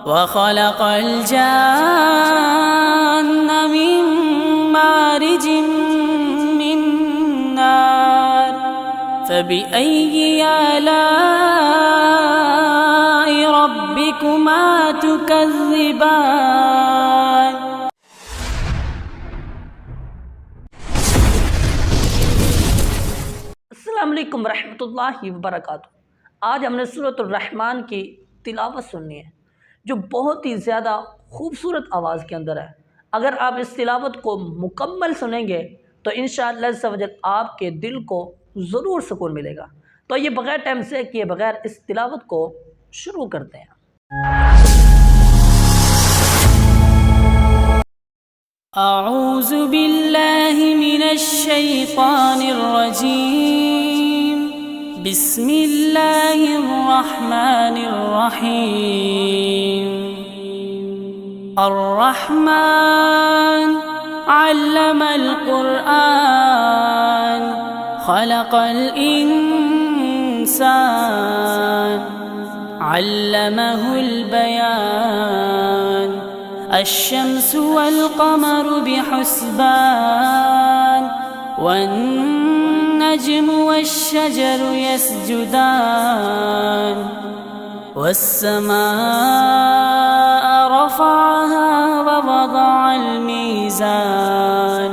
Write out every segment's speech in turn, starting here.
وخلق الجن من مارج من نار فبأي آلاء ربكما تكذبان अस्सलाम वालेकुम रहमतुल्लाहि व बरकातुहू। आज हमने सूरतुर रहमान की तिलावत सुननी है जो बहुत ही ज़्यादा खूबसूरत आवाज़ के अंदर है। अगर आप इस तिलावत को मुकम्मल सुनेंगे तो इंशाअल्लाह अज़्ज़वजल आपके दिल को ज़रूर सुकून मिलेगा। तो ये बग़ैर टाइम से किए बग़ैर इस तिलावत को शुरू करते हैं। अऊज़ु बिल्लाहि मिनश शैतानिर रजीम बिस्मिल्लाहिर रहमानिर रहीम। अर्रहमान अल्लमल क़ुरआन खलक़ल इंसान अल्लमहुल बयान। अश्शम्स वल क़मर बिहुस्बान वन्नज्मु वश्शजरु यस्जुदान। वस्समाअ रफ़अहा ववضअल मीज़ान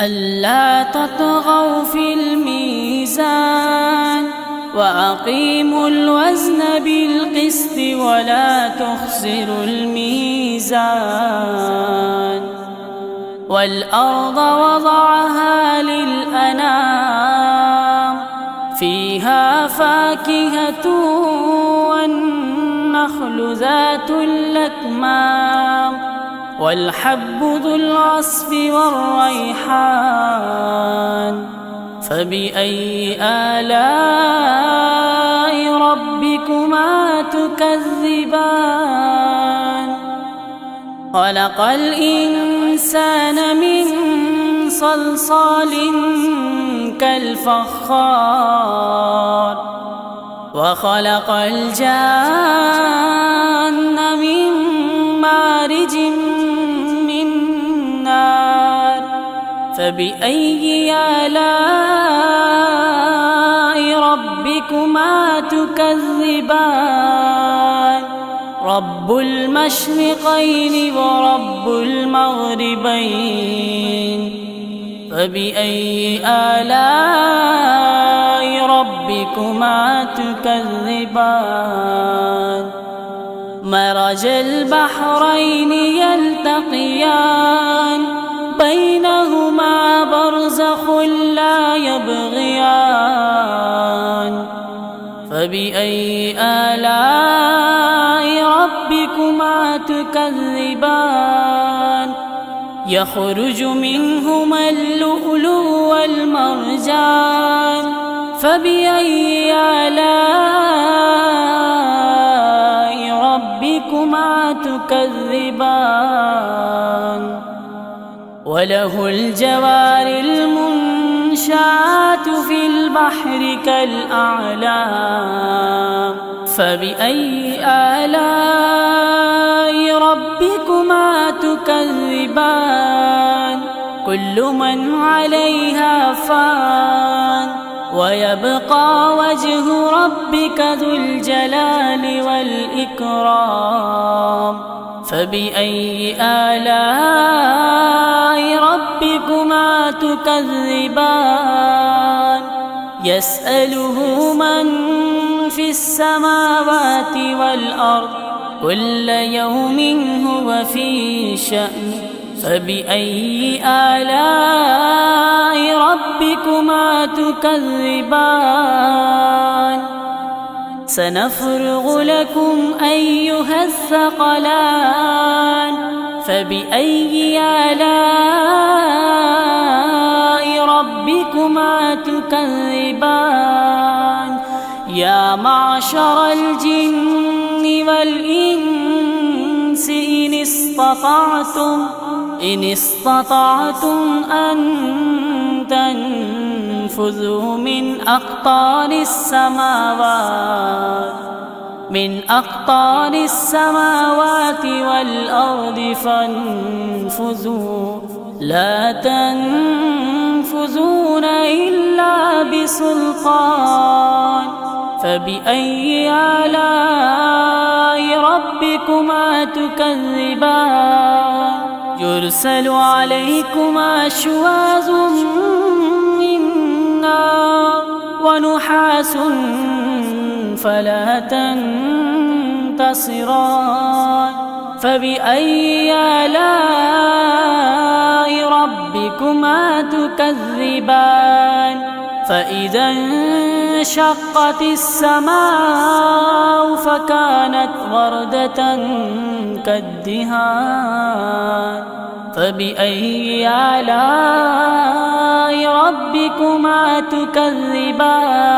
अल्ला ततग़ौ फ़िल मीज़ान वअक़ीमुल वज़्न बिलक़िस्ति वला तुख़्सिरुल मीज़ान। वल्अर्ज़ वज़अहा लिलअनाम फ़ीहा फ़ाकिहतुन वन्नख़्लु ज़ातुल अक्माम वल्हब्बु ज़ुल अस्फ़ि वर्रैहान। फ़बिअय्यि आलाइ रब्बिकुमा तुकज़्ज़िबान। खलक़ल इंसान मिन सलसालिन कल्फ़ख़्ख़ार वखलक़ल जन्न मिन मारिज मिन नार फबिअय्यि आलाइ रब्बिकुमा तुकज़्ज़िबान। रब्बुल मशरिक़ैनि व रब्बुल मग़रिबैन फबिअय्यि आलाइ रब्बिकुमा तुकज़्ज़िबान। मरजल बहरैनि यल्तक़ियान बैनहुमा बरज़ख़ुन ला यबग़ियान। फबिअय्यि आलाइ रब्बिकुमा तुकज़्ज़िबान। यख़रुजु मिनहुमल लुअ्लुअ वल मरजान फबिअय्यि आलाइ रब्बिकुमा तुकज़्ज़िबान। वलहुल जवारिल मुंशाअतु फ़िल बहरि कलअअलाम फबिअय्यि आलाइ रब्बिकुमा तुकज़्ज़िबान। कुल्लु मन अलैहा फ़ान वयब्क़ा वज्हु रब्बिका ज़ुल जलालि वल इकराम। फबिअय्यि आलाइ रब्बिकुमा तुकज़्ज़िबान। यसअलुहु मन फ़िस समावाति वल अर्ज़ कुल्ल यौमिन हुवा फ़ी शअन। फबिअय्यि आलाइ रब्बिकुमा तुकज़्ज़िबान। सनफ़्रुग़ु लकुम अय्युहस्सक़लान फबिअय्यि आलाइ रब्बिकुमा तुकज़्ज़िबान। या माशरल जिन्नि वल इंसि इन इस्तताअतुम अन तनफुज़ू मिन अक़तारिस समावात من أقطار السماوات والأرض فانفذوا لا تنفذون إلا بسلطان فبأي آلاء ربكما تكذبان يرسل عليكما شواظ من نار ونحاس فلا تنتصران فبأي آلاء ربكما تكذبان فإذا انشقت السماء فكانت وردة كالدهان فبأي آلاء ربكما تكذبان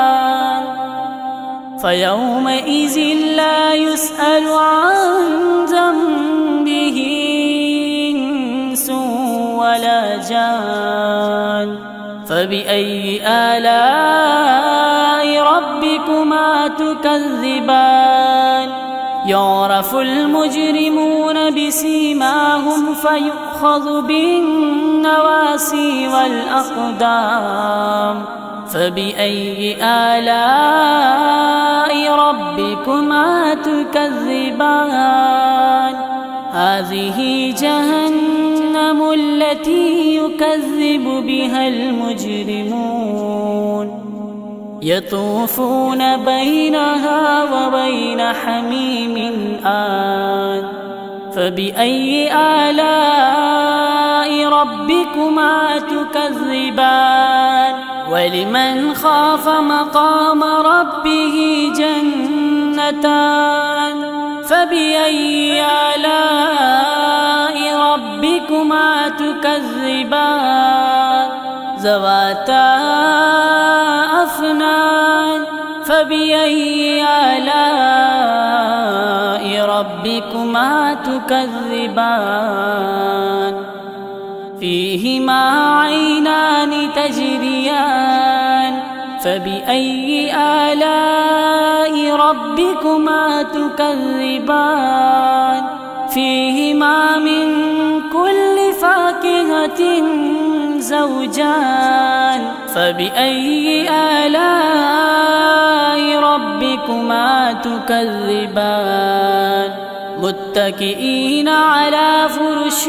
فيومئذ لا يسأل عن ذنبه إنس ولا جان فبأي آلاء ربكما تكذبان يعرف المجرمون بسيماهم فيؤخذ بالنواسي والأقدام فبأي آلاء ربكما تكذبان هذه جهنم التي يكذب بها المجرمون يطوفون بينها وبين حميم آن فبأي آلاء ربكما تكذبان ولمن خاف مقام ربه جنتان فبأي آلاء ربكما تكذبان ذواتا أفنان فبأي آلاء ربكما تكذبان فيهما عينان تجريان فبأي آلاء ربكما تكذبان فيهما من كل فاكهة زوجان فبأي آلاء ربكما تكذبان متكئين على فرش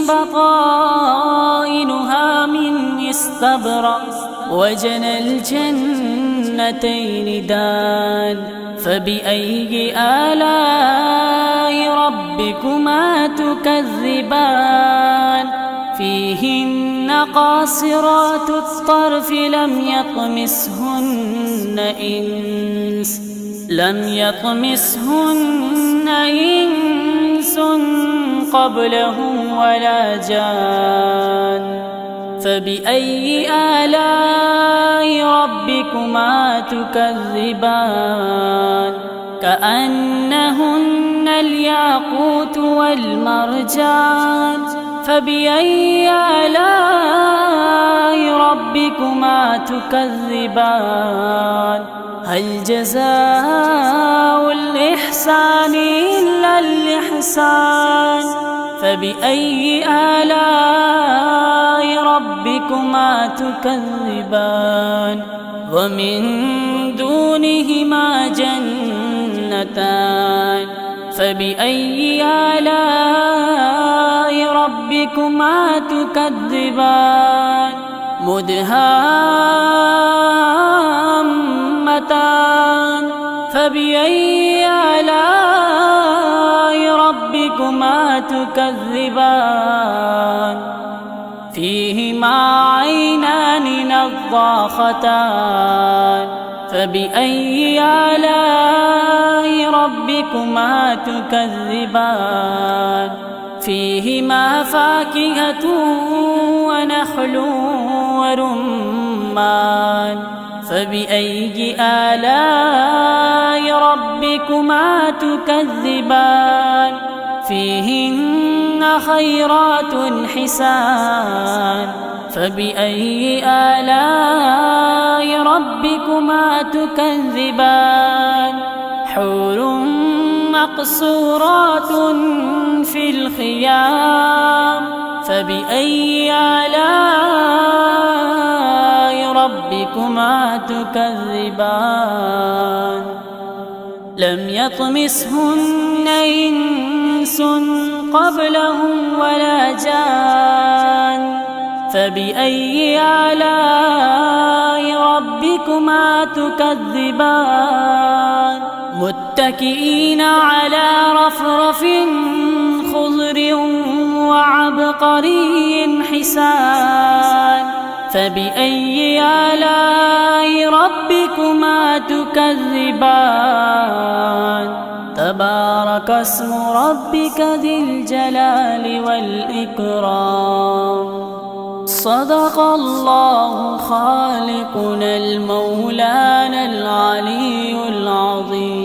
بطائنها من استبرق وجنى الجنتين دان فبأي آلاء ربكما تكذبان فيهن قاصرات الطرف لم يطمسهن إنس قبلهم ولا جان فبأي آلاء ربكما تكذبان كأنهن الياقوت والمرجان فبأي آلاء ربكما تكذبان هل جزاء الإحسان إلا الإحسان فبأي آلاء ربكما تكذبان ومن دونهما جنتان فبأي آلاء ربكما تكذبان مدهامتان فبأي آلاء ربكما تكذبان فيهما عينان نضاختان فبأي آلاء ربكما تكذبان فيهما فاكهة ونخل ورمان فبأي آلاء ربكما تكذبان فيهن خيرات حسان فبأي آلاء ربكما تكذبان حور مقصورات في الخيام فبأي آلاء ربكما تكذبان لم يطمسهن إنس قبلهم ولا جان فبأي آلاء ربكما تكذبان متكئين على رفرف خضر وعبقري حسان فبأي آلاء ربكما تكذبان تبارك اسم ربك ذي الجلال والإكرام صدق الله خالقنا المولانا العلي العظيم